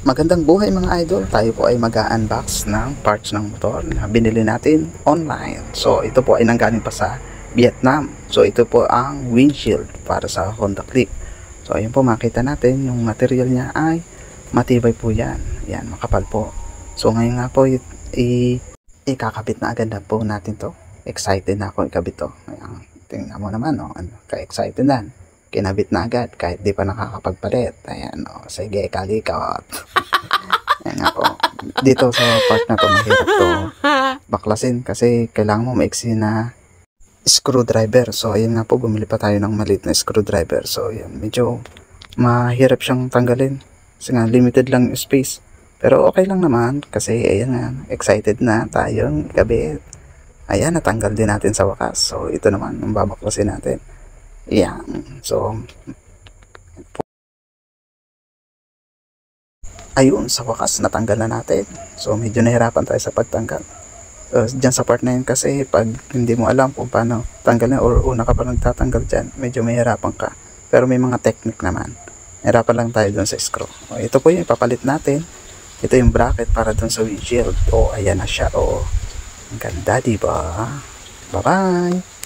Magandang buhay mga idol, tayo po ay mag-unbox ng parts ng motor na binili natin online. So ito po ay nanggaling pa sa Vietnam. So ito po ang windshield para sa Honda Click. So ayun po, makita natin yung material niya ay matibay po yan. Yan, makapal po. So ngayon nga po ikakabit na agad na po natin to. Excited na ako ikabit to. Ayan, tingnan mo naman, no? Ka-excited na. Kinabit na agad kahit di pa nakakapagpalit. Ayan, o, sige, kalikot. Ayan nga po. Dito sa part na to, mahirap to baklasin kasi kailangan mo maiksi na screwdriver. So ayan nga po, bumili pa tayo ng maliit na screwdriver. So ayan, medyo mahirap siyang tanggalin kasi nga limited lang yung space. Pero okay lang naman kasi ayan nga, excited na tayong ikabit. Ayan, natanggal din natin sa wakas. So ito naman ang babaklasin natin. Yan. So ayun, sa wakas natanggal na natin. So medyo nahirapan tayo sa pagtanggal. So dyan sa part na yun kasi pag hindi mo alam kung paano tanggalin or una ka pa nagtatanggal dyan, medyo mahirapan ka. Pero may mga technique naman. Nahirapan lang tayo dun sa screw. O, ito po yung ipapalit natin. Ito yung bracket para dun sa windshield. O ayan na siya. O, ang ganda, diba? Bye bye.